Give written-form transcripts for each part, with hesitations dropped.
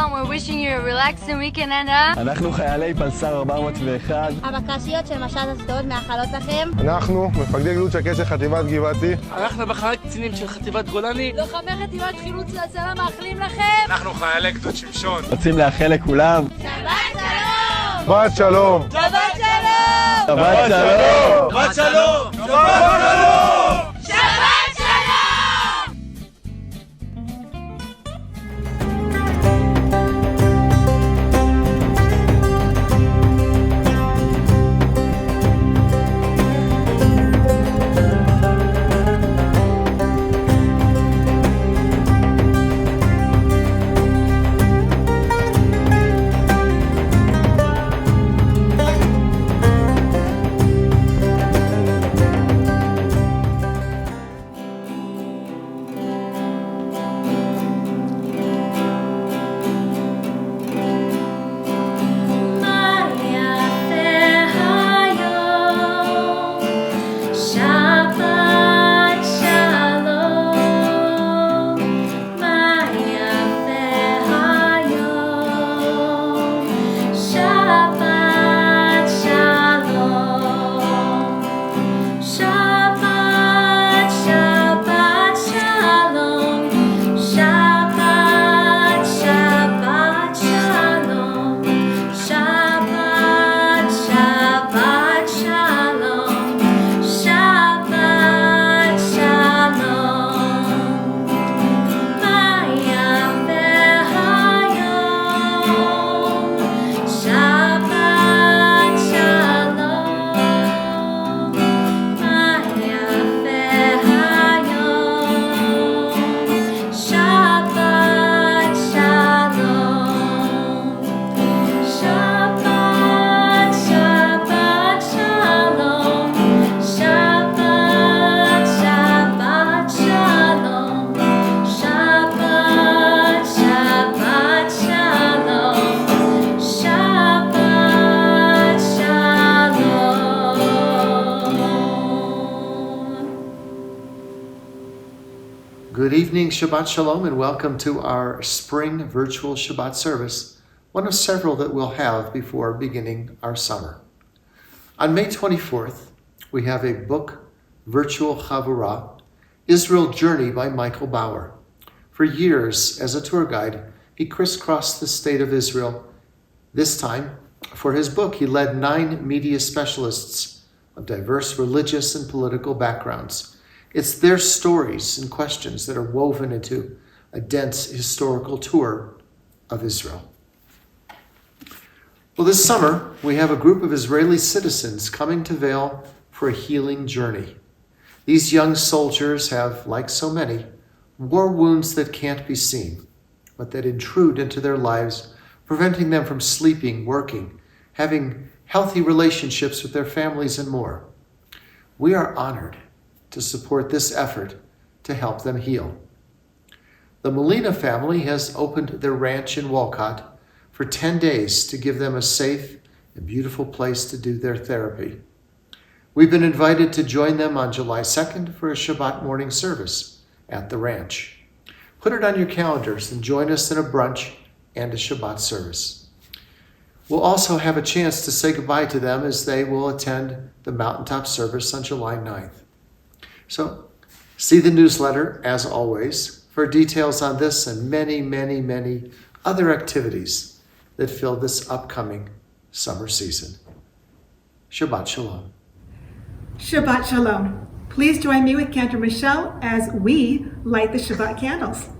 Shalom. We're wishing you a relaxing weekend, Anna. אנחנו חיילי פלסר 401. הבקשיות של משט אשדוד מאחלות לכם. אנחנו מפקדי גדוד שקד של חטיבת גבעתי. אנחנו בחרת קצינים של חטיבת גולני. לוחמי חטיבת חילוץ והצלה מאחלים לכם. אנחנו חיילי גדוד שמשון. רוצים לאחל לכולם. שבת שלום. שבת שלום! שבת שלום! שבת שלום! שבת שלום! שבת שלום! Good evening, Shabbat Shalom, and welcome to our spring virtual Shabbat service, one of several that we'll have before beginning our summer. On May 24th, we have a book, Virtual Chavurah, Israel Journey by Michael Bauer. For years, as a tour guide, he crisscrossed the state of Israel. This time, for his book, he led 9 media specialists of diverse religious and political backgrounds. It's their stories and questions that are woven into a dense historical tour of Israel. Well, this summer, we have a group of Israeli citizens coming to Vail for a healing journey. These young soldiers have, like so many, war wounds that can't be seen, but that intrude into their lives, preventing them from sleeping, working, having healthy relationships with their families, and more. We are honored to support this effort to help them heal. The Molina family has opened their ranch in Walcott for 10 days to give them a safe and beautiful place to do their therapy. We've been invited to join them on July 2nd for a Shabbat morning service at the ranch. Put it on your calendars and join us in a brunch and a Shabbat service. We'll also have a chance to say goodbye to them as they will attend the mountaintop service on July 9th. So, see the newsletter, as always, for details on this and many, many, many other activities that fill this upcoming summer season. Shabbat Shalom. Shabbat Shalom. Please join me with Cantor Michelle as we light the Shabbat candles.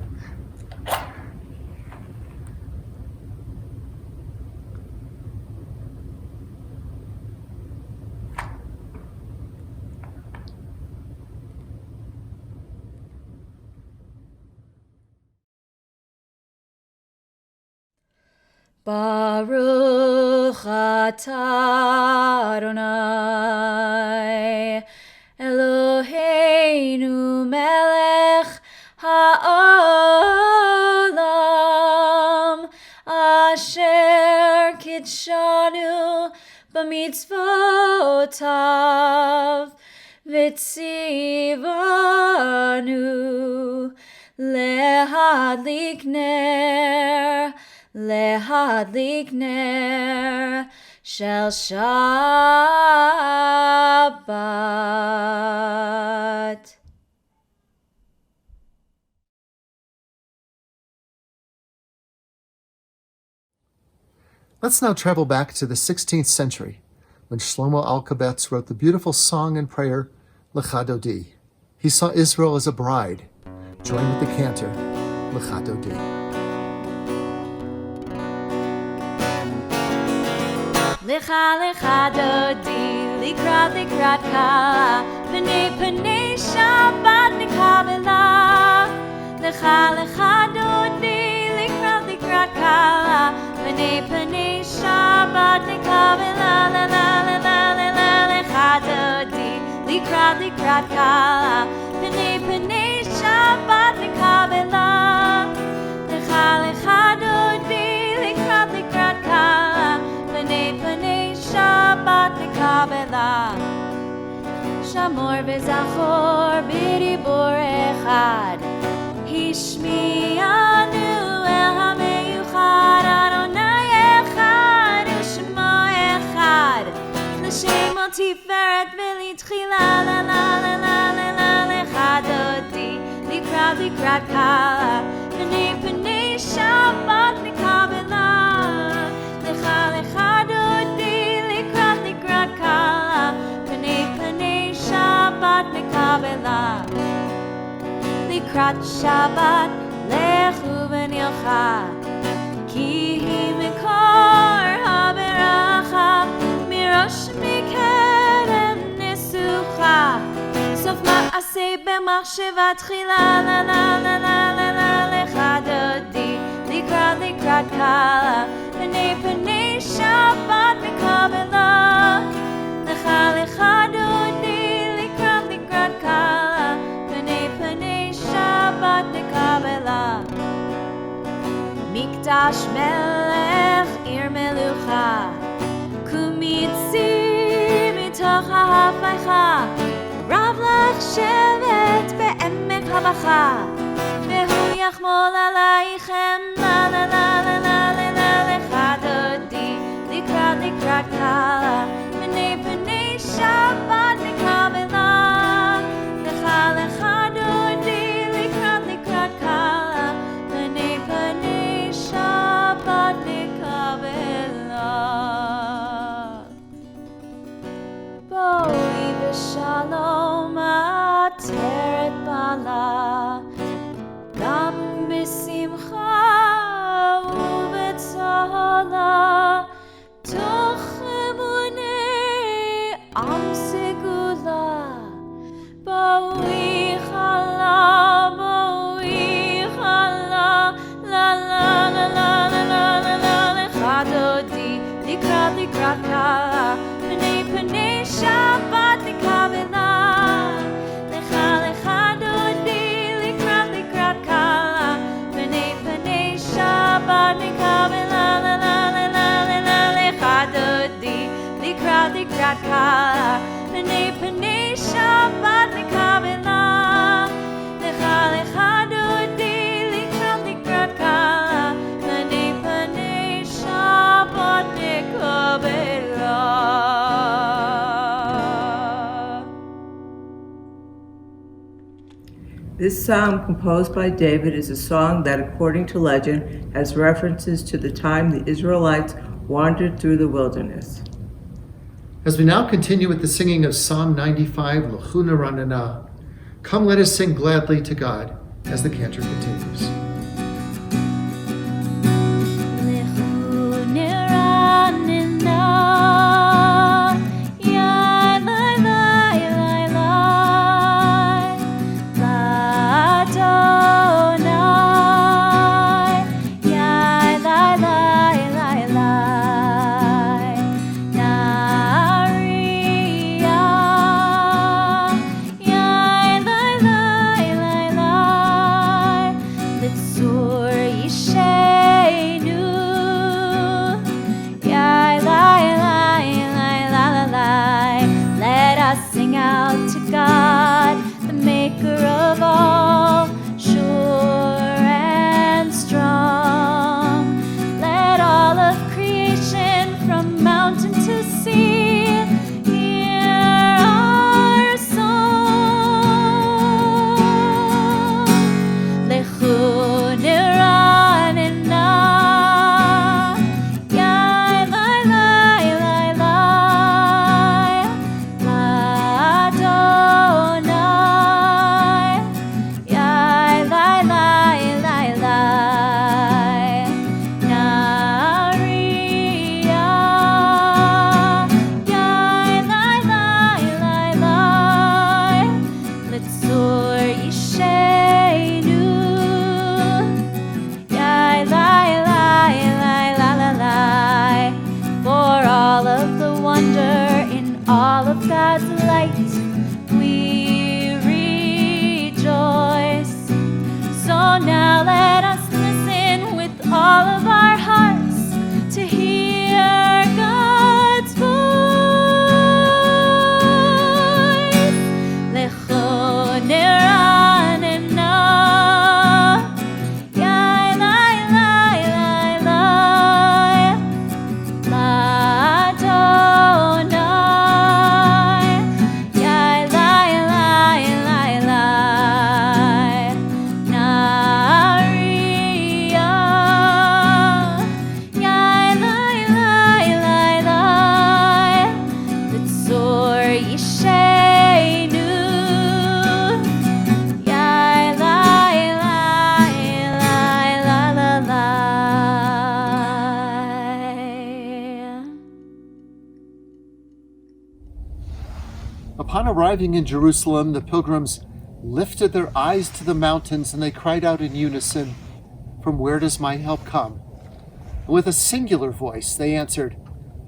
Baruch atah Adonai Eloheinu melech ha'olam asher kidshanu b'mitzvotav v'tzivanu lehadlik ner להדליק נר של שבת. Let's now travel back to the 16th century, when Shlomo Alkabetz wrote the beautiful song and prayer, Lecha Dodi. He saw Israel as a bride. Join with the cantor, Lecha Dodi. Lecha lecha dodi, likrat likrat kala, pnei pnei Shabbat nikabela. Lecha lecha dodi, likrat likrat kala, pnei pnei Shabbat nikabela. La la la la la la lecha dodi, likrat likrat kala, pnei pnei Shabbat nikabela. Lecha lecha dodi, likrat likrat kala, pnei pnei Shabbat nikabela. Shamor v'zachor b'dibur echad, Hishmi'anu el hameyuchad, Adonai echad u'shemo echad, l'shemo tiferet v'litchila. La la la la la la lecha dodi, likrat likrat kala, pnei pnei Shabbat nikabela. Lecha lecha dodi, likrat likrat kala, pnei pnei Shabbat nikabela. Likrat Shabbat lechu v'nilcha, ki hi mikor haberacha, mirosh mikerem nesucha, sof ma'aseh b'machsheva tchila. La la la la la la lecha dodi, likrat likrat kala, pnei pnei Shabbat nikabela. Lecha lecha dodi, likrat likrat kala, pnei pnei Shabbat nikabela. Mikdash melech ir melucha, kumitzi mitoch ha'hafaycha, rav lach shevet be'emek habacha, vehu yachmol alaychem. La la la la la la la lecha dodi, likrat likrat kala, pnei pnei Shabbat nikabela. Lecha lecha dodi, likrat likrat kala, pnei pnei Shabbat nikabela. Boi v'shalom ateret bala, gam b'simcha u'b'tzola, toch emunei am segula. Boi chala, la la la la la la la la lecha dodi, likrat likrat kala, pnei pnei Shabbat nikabela. Lecha lecha dodi, likrat likrat kala, pnei pnei Shabbat nikabela. La la la la la la lecha dodi, likrat likrat kala, pnei pnei Shabbat nikabela. Lecha lecha dodi, likrat likrat kala, pnei pnei Shabbat nikabela. This psalm, composed by David, is a song that, according to legend, has references to the time the Israelites wandered through the wilderness. As we now continue with the singing of Psalm 95, L'chuna Ranana, come let us sing gladly to God as the cantor continues. Let's now let us listen with all of our hearts to hear God's voice. Lecho neranena, yai lai lai lai lai, l'Adonai, yai lai lai lai lai, Nariah, yai lai lai lai lai, B'tzor Yishenu, yai lai lai lai la la la. Upon arriving in Jerusalem, the pilgrims lifted their eyes to the mountains and they cried out in unison, "From where does my help come?" And with a singular voice, they answered,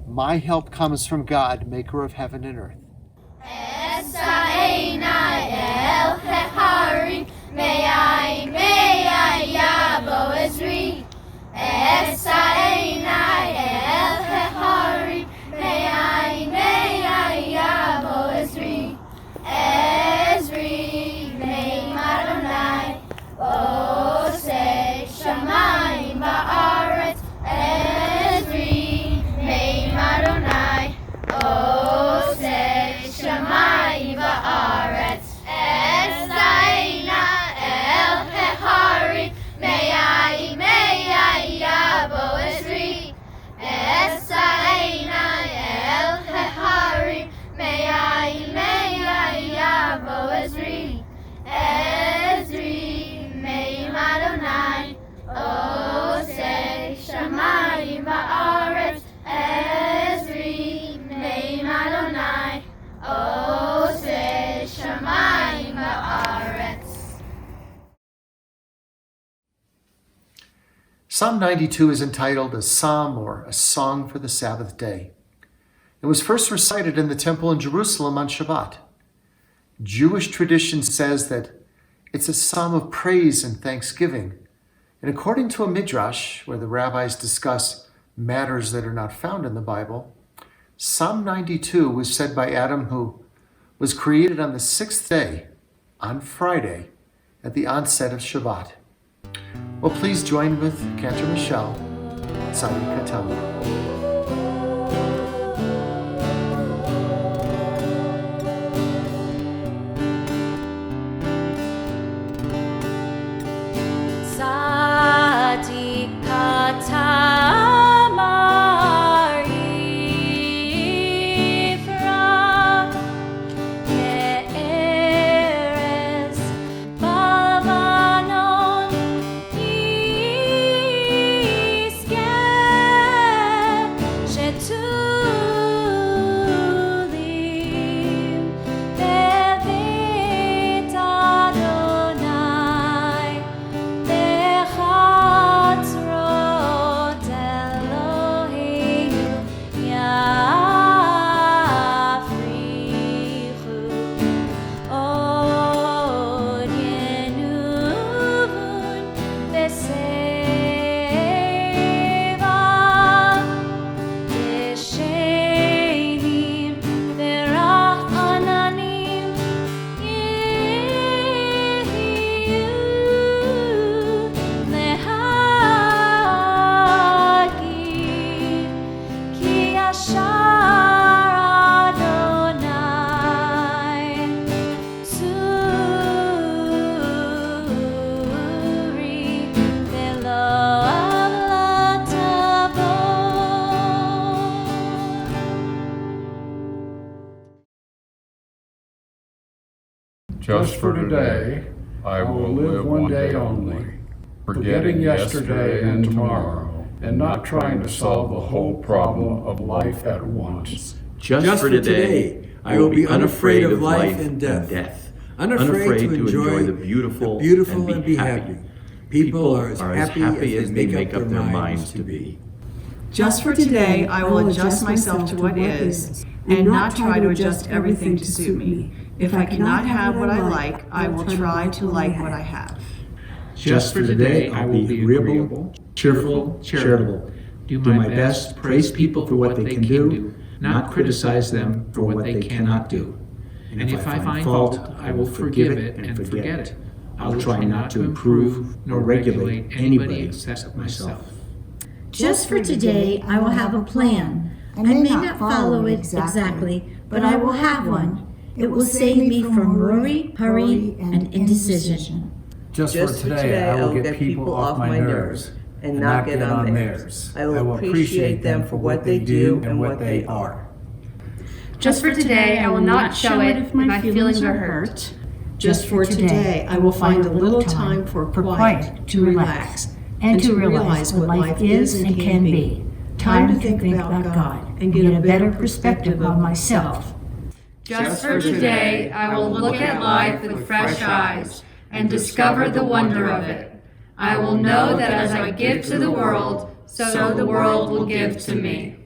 "My help comes from God, maker of heaven and earth." Psalm 92 is entitled a psalm or a song for the Sabbath day. It was first recited in the temple in Jerusalem on Shabbat. Jewish tradition says that it's a psalm of praise and thanksgiving. And according to a midrash, where the rabbis discuss matters that are not found in the Bible, Psalm 92 was said by Adam, who was created on the sixth day, on Friday, at the onset of Shabbat. Well, please join with Cantor Michelle, Tzadi Katan. Just for today, I will live one day only, forgetting yesterday and tomorrow, and not trying to solve the whole problem of life at once. Just for today, I will be unafraid of life and death, unafraid to enjoy the beautiful and be happy. People are as happy as they make up their minds to be. Just for today, I will adjust myself to what is, and not try to adjust everything to suit me. If I cannot have what I like, I will try to like what I have. Just for today, I will be agreeable, cheerful, charitable. Do my best, praise people for what they can do, not criticize them for what they cannot do. And if I find fault, I will forgive it and forget it. I'll try not to improve nor regulate anybody except myself. Just for today, I will have a plan. I may not follow it exactly, but I will have one. It will save me from worry, hurry, and indecision. Just for today, I will get people off my nerves and not get on theirs. I will appreciate them for what they do and what they are. Just for today, I will not show it if my feelings are hurt. Just for today, I will find a little time for quiet, to relax, and to realize what life is and can be. Time to think about God and get a better perspective of myself. Just for today, I will look at life with fresh eyes and discover the wonder of it. I will know that as I give to the world, so the world will give to me.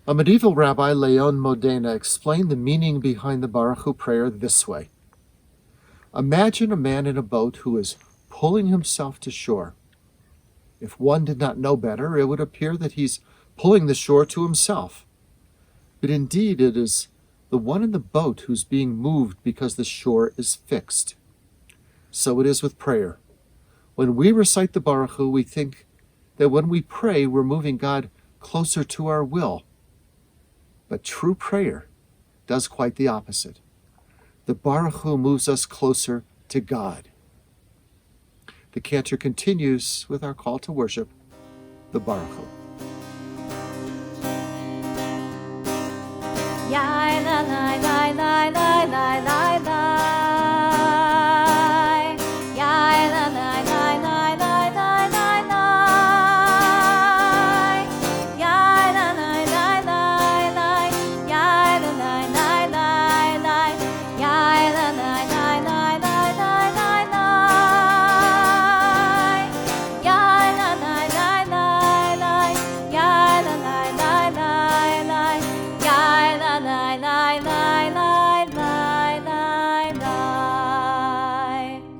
A medieval rabbi, Leon Modena, explained the meaning behind the Baruch Hu prayer this way. Imagine a man in a boat who is pulling himself to shore. If one did not know better, it would appear that he's pulling the shore to himself. But indeed, it is the one in the boat who's being moved because the shore is fixed. So it is with prayer. When we recite the Baruch Hu, we think that when we pray, we're moving God closer to our will. But true prayer does quite the opposite. The Baruch Hu moves us closer to God. The cantor continues with our call to worship, the Baruch Hu. Yai la la la la la la la la. Yai la la la la la la la la. Yai la la la la la. Yai la la la la la. Yai la la la la la la la la. Yai la la la la la. Yai la la la la la. Yai la la la la la la la.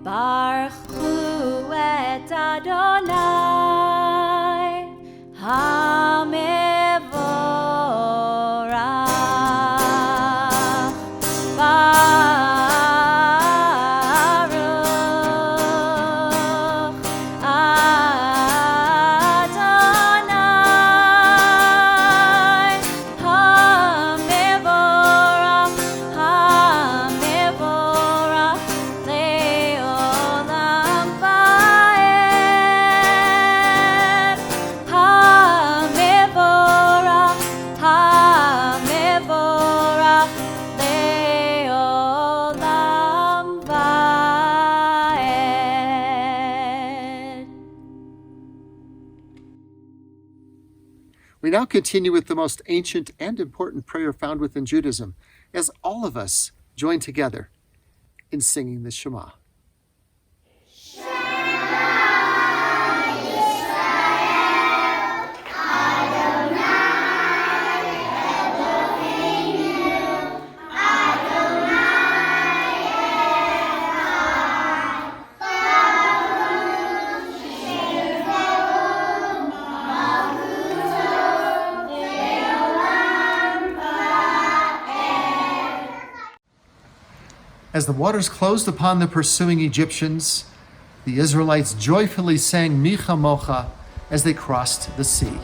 Baruch Hu et Adonai HaMevorach. Baruch Adonai HaMevorach. HaMevorach le'olam va'ed. HaMevorach. HaMevorach le'olam va'ed. We now continue with the most ancient and important prayer found within Judaism, as all of us join together in singing the Shema. As the waters closed upon the pursuing Egyptians, the Israelites joyfully sang Mi Chamocha as they crossed the sea.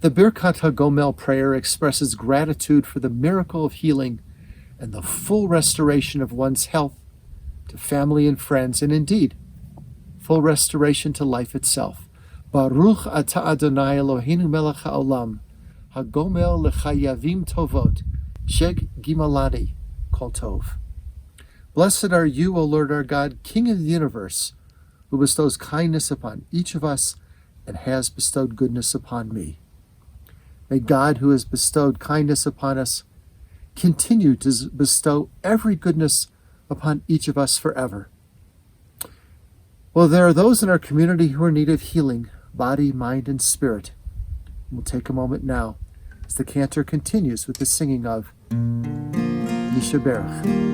The Birkat HaGomel prayer expresses gratitude for the miracle of healing and the full restoration of one's health, to family and friends, and indeed, full restoration to life itself. Baruch Ata Adonai Eloheinu melech haolam, HaGomel lechayavim tovot, sheg gimalani kol tov. Blessed are you, O Lord our God, King of the universe, who bestows kindness upon each of us and has bestowed goodness upon me. May God, who has bestowed kindness upon us, continue to bestow every goodness upon each of us forever. Well, there are those in our community who are in need of healing, body, mind, and spirit. We'll take a moment now as the cantor continues with the singing of Yishaberach.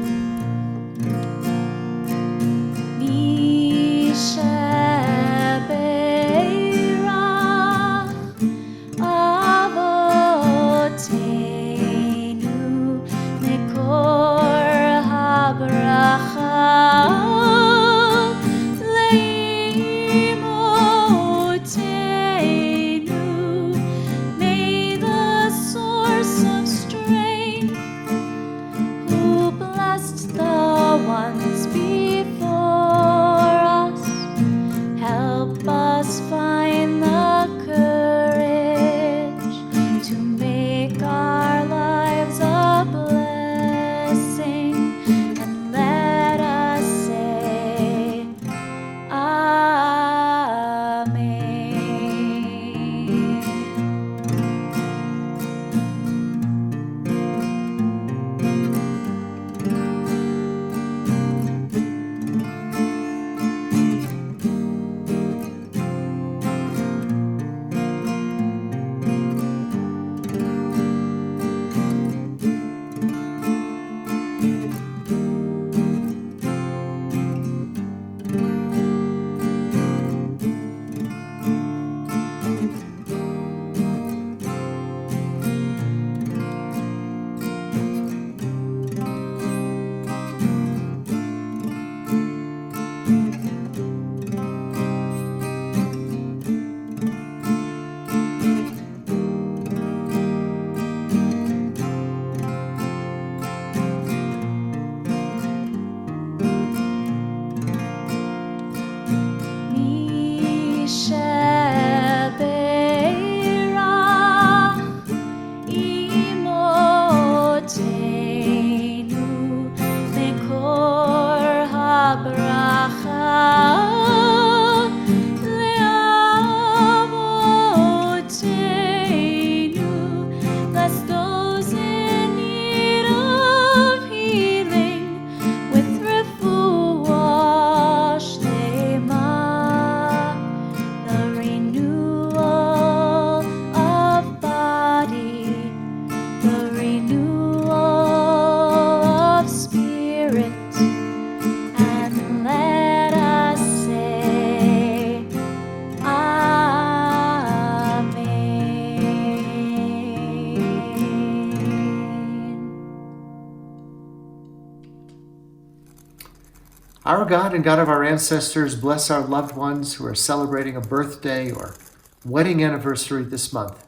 Our God and God of our ancestors, bless our loved ones who are celebrating a birthday or wedding anniversary this month.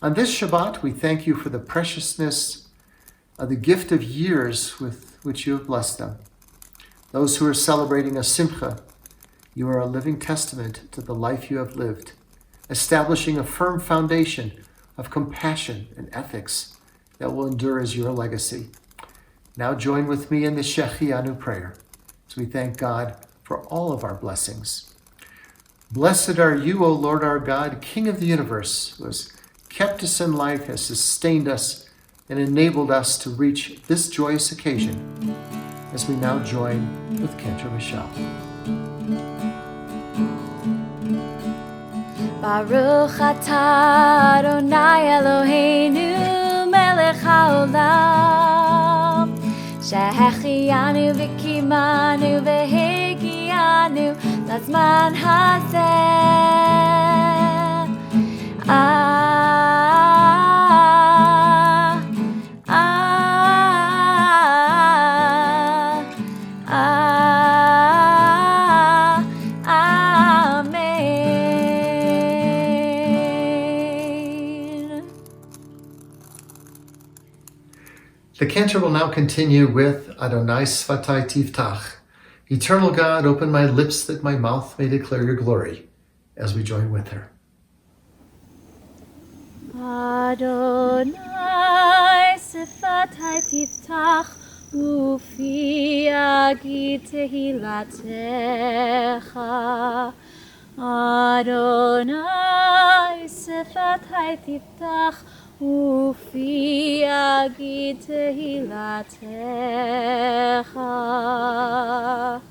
On this Shabbat, we thank you for the preciousness of the gift of years with which you have blessed them. Those who are celebrating a simcha, you are a living testament to the life you have lived, establishing a firm foundation of compassion and ethics that will endure as your legacy. Now join with me in the Shechianu prayer as we thank God for all of our blessings. Blessed are you, O Lord our God, King of the universe, who has kept us in life, has sustained us, and enabled us to reach this joyous occasion as we now join with Cantor Michelle. Baruch atah Adonai Eloheinu melech haolam שהחיינו וקימנו והגיענו לזמן הזה. cantor will now continue with Adonai Sfatai Tiftach. Eternal God, open my lips that my mouth may declare your glory, as we join with her. Adonai Sfatai Tiftach Ufi Yagid Tehilatecha Adonai Sfatai Tiftach Ufi Yagid Tehilatecha.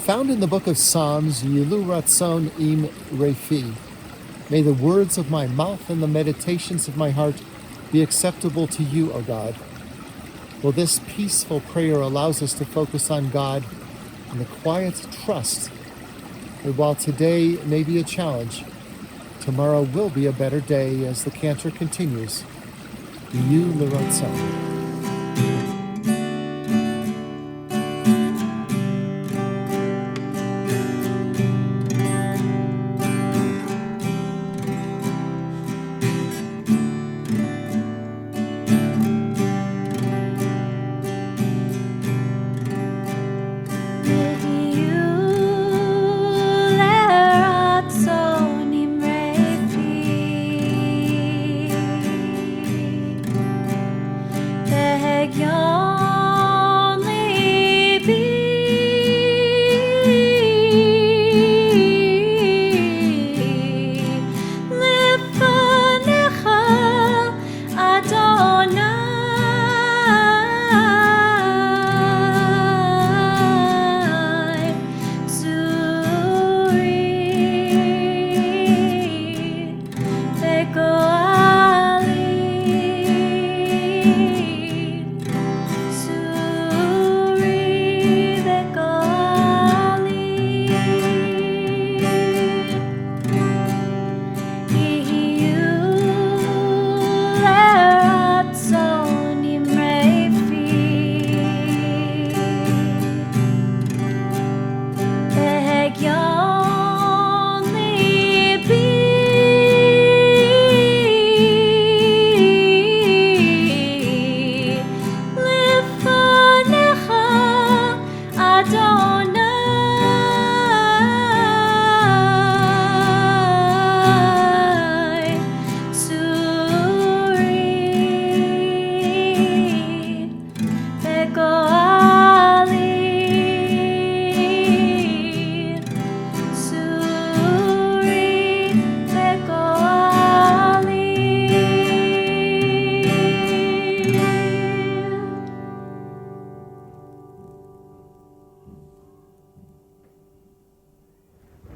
Found in the book of Psalms, Yilu Ratzon im Refi. May the words of my mouth and the meditations of my heart be acceptable to you, O God. Well, this peaceful prayer allows us to focus on God and the quiet trust that while today may be a challenge, tomorrow will be a better day as the cantor continues. Yilu Ratzon.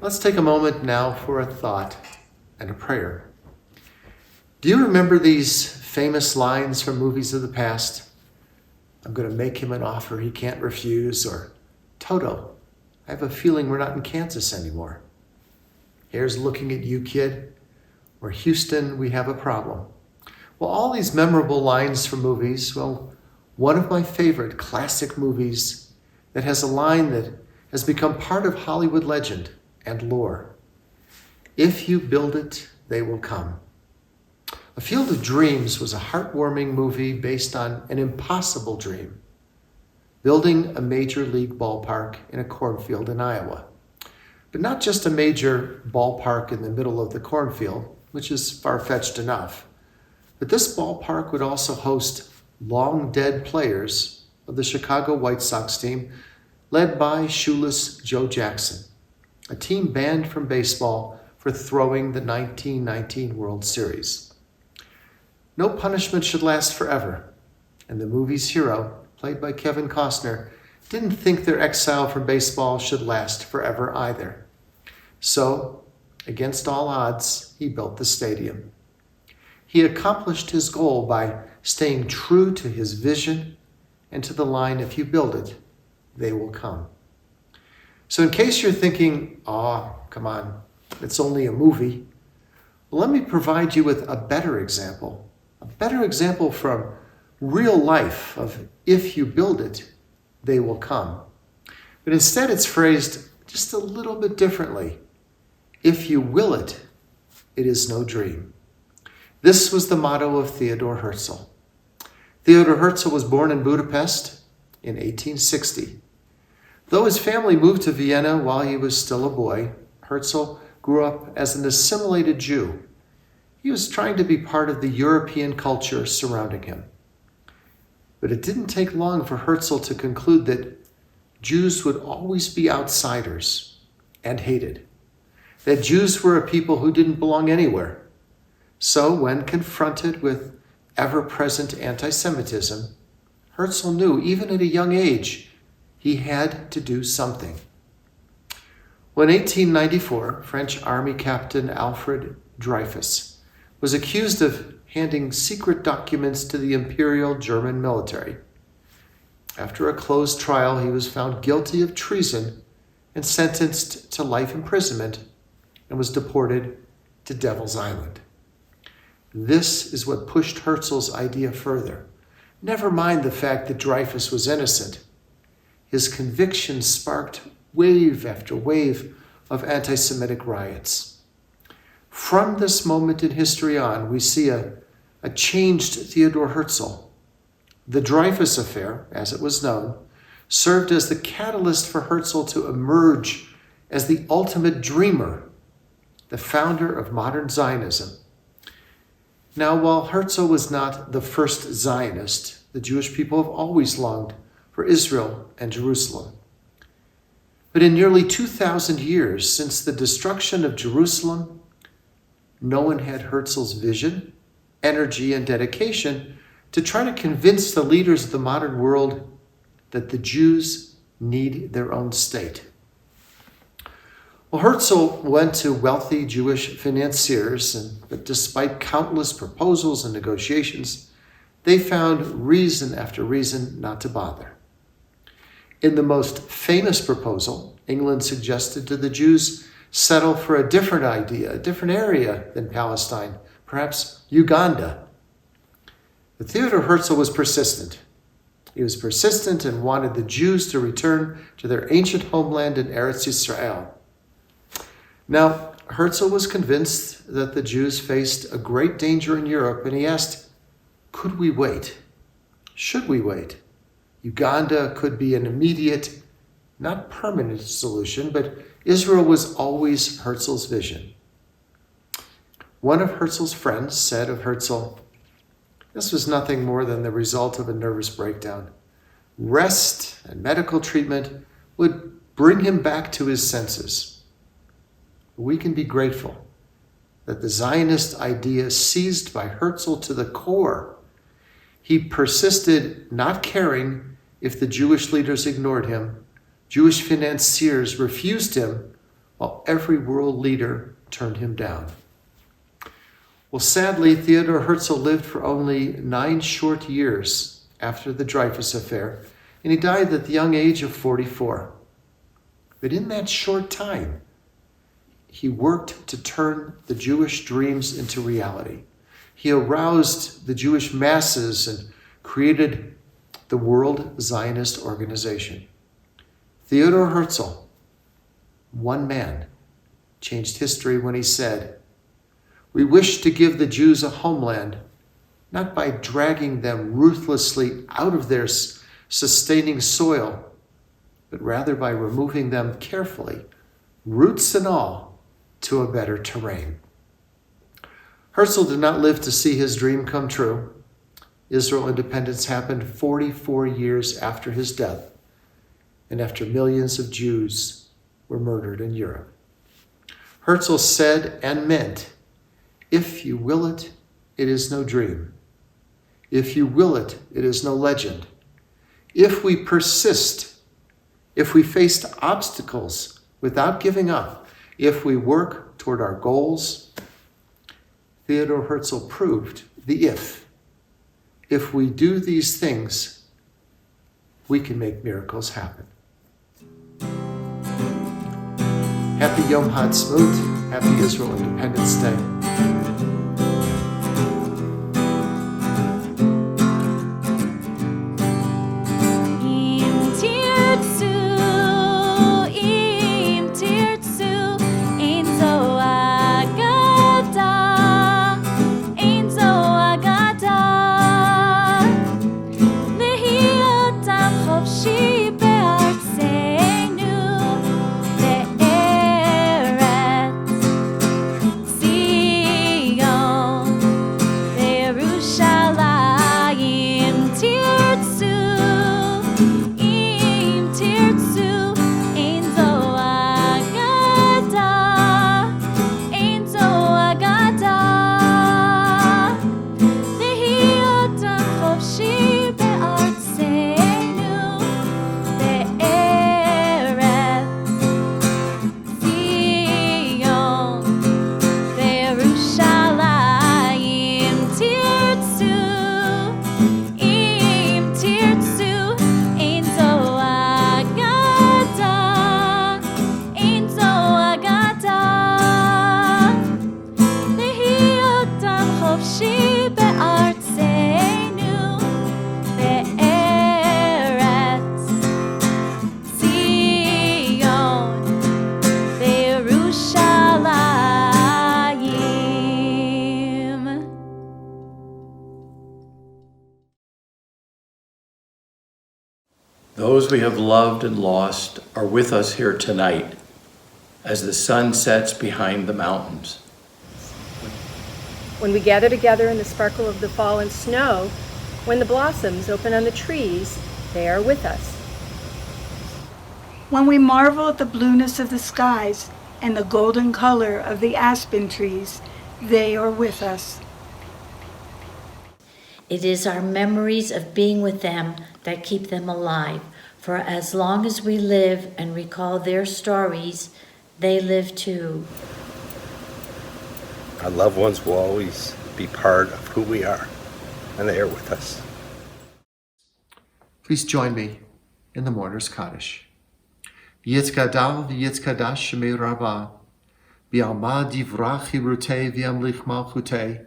Let's take a moment now for a thought and a prayer. Do you remember these famous lines from movies of the past? I'm going to make him an offer he can't refuse, or Toto, I have a feeling we're not in Kansas anymore. Here's looking at you, kid, or Houston, we have a problem. Well, all these memorable lines from movies, well, one of my favorite classic movies that has a line that has become part of Hollywood legend and lore. If you build it, they will come. A Field of Dreams was a heartwarming movie based on an impossible dream, building a major league ballpark in a cornfield in Iowa. But not just a major ballpark in the middle of the cornfield, which is far-fetched enough, but this ballpark would also host long-dead players of the Chicago White Sox team, led by shoeless Joe Jackson, a team banned from baseball for throwing the 1919 World Series. No punishment should last forever, and the movie's hero, played by Kevin Costner, didn't think their exile from baseball should last forever either. So, against all odds, he built the stadium. He accomplished his goal by staying true to his vision and to the line, if you build it, they will come. So in case you're thinking, come on, it's only a movie, Let me provide you with a better example from real life of if you build it, they will come. But instead it's phrased just a little bit differently. If you will it, it is no dream. This was the motto of Theodor Herzl. Theodor Herzl was born in Budapest in 1860. Though his family moved to Vienna while he was still a boy, Herzl grew up as an assimilated Jew. He was trying to be part of the European culture surrounding him. But it didn't take long for Herzl to conclude that Jews would always be outsiders and hated, that Jews were a people who didn't belong anywhere. So when confronted with ever-present anti-Semitism, Herzl knew, even at a young age, he had to do something. When 1894, French Army Captain Alfred Dreyfus was accused of handing secret documents to the Imperial German military. After a closed trial, he was found guilty of treason and sentenced to life imprisonment and was deported to Devil's Island. This is what pushed Herzl's idea further. Never mind the fact that Dreyfus was innocent. His conviction sparked wave after wave of anti-Semitic riots. From this moment in history on, we see a changed Theodor Herzl. The Dreyfus affair, as it was known, served as the catalyst for Herzl to emerge as the ultimate dreamer, the founder of modern Zionism. Now, while Herzl was not the first Zionist, the Jewish people have always longed for Israel and Jerusalem. But in nearly 2,000 years since the destruction of Jerusalem, no one had Herzl's vision, energy, and dedication to try to convince the leaders of the modern world that the Jews need their own state. Well, Herzl went to wealthy Jewish financiers, but despite countless proposals and negotiations, they found reason after reason not to bother. In the most famous proposal, England suggested to the Jews settle for a different idea, a different area than Palestine, perhaps Uganda. But Theodor Herzl was persistent. He was persistent and wanted the Jews to return to their ancient homeland in Eretz Yisrael. Now, Herzl was convinced that the Jews faced a great danger in Europe, and he asked, could we wait? Should we wait? Uganda could be an immediate, not permanent solution, but Israel was always Herzl's vision. One of Herzl's friends said of Herzl, this was nothing more than the result of a nervous breakdown. Rest and medical treatment would bring him back to his senses. We can be grateful that the Zionist idea seized by Herzl to the core. He persisted, not caring if the Jewish leaders ignored him. Jewish financiers refused him, while every world leader turned him down. Well, sadly, Theodor Herzl lived for only 9 short years after the Dreyfus affair, and he died at the young age of 44. But in that short time, he worked to turn the Jewish dreams into reality. He aroused the Jewish masses and created the World Zionist Organization. Theodor Herzl, one man, changed history when he said, "We wish to give the Jews a homeland, not by dragging them ruthlessly out of their sustaining soil, but rather by removing them carefully, roots and all, to a better terrain." Herzl did not live to see his dream come true. Israel independence happened 44 years after his death, and after millions of Jews were murdered in Europe. Herzl said and meant, if you will it, it is no dream. If you will it, it is no legend. If we persist, if we faced obstacles without giving up, if we work toward our goals, Theodor Herzl proved the if. If we do these things, we can make miracles happen. Happy Yom HaAtzmaut, happy Israel Independence Day. Those we have loved and lost are with us here tonight as the sun sets behind the mountains. When we gather together in the sparkle of the fallen snow, when the blossoms open on the trees, they are with us. When we marvel at the blueness of the skies and the golden color of the aspen trees, they are with us. It is our memories of being with them that keep them alive. For as long as we live and recall their stories, they live too. Our loved ones will always be part of who we are, and they are with us. Please join me in the Mourner's Kaddish. Yitzgadal v'yitzkadash shemei Rabbah, b'alma divrach hirutei v'yamlich malchutei,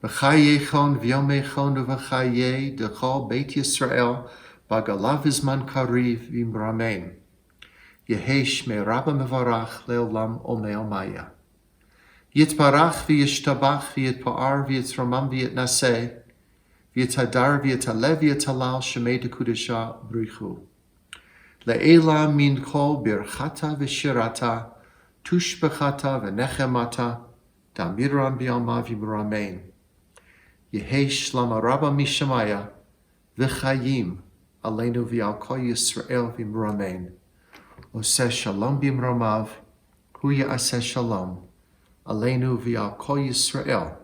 v'chayechon v'yomechon v'chayei dechol Beit Yisrael, b'agalav v'zman kariv v'imramein. Yehei shmei Rabbah mevarach le'olam omei maya. Yitbarach v'yishtabach v'yitpa'ar v'yitzramam v'yitnaseh, v'yitadar v'yitaleh v'yitalal shemei dekudesha brichu. Le'ela min kol birchata v'shirata, tushbechata v'nechemata, damiram b'yalma v'imramein. Yehei shlama rabba mishamaya, v'chayim aleinu v'al kol Yisrael v'imramein. Oseh shalom b'imramav, hu ya'aseh shalom, aleinu v'al kol Yisrael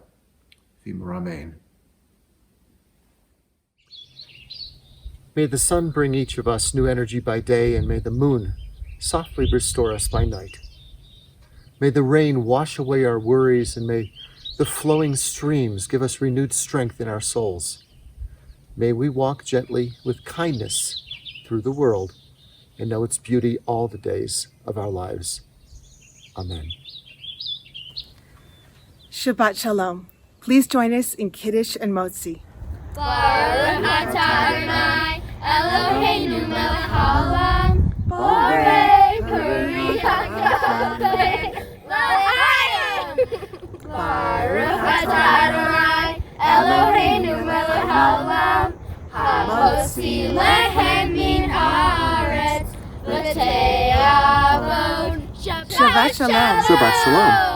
v'imramein. May the sun bring each of us new energy by day, and may the moon softly restore us by night. May the rain wash away our worries, and may the flowing streams give us renewed strength in our souls. May we walk gently with kindness through the world and know its beauty all the days of our lives. Amen. Shabbat Shalom. Please join us in Kiddush and Motzi. Baruch atah Adonai, Eloheinu melech haolam, borei peri hakafeh l'chayim. Baruch atah Adonai, Eloheinu melech haolam, hamotzi lehem min haaretz, v'tei avod. Shabbat Shalom. Shabbat Shalom.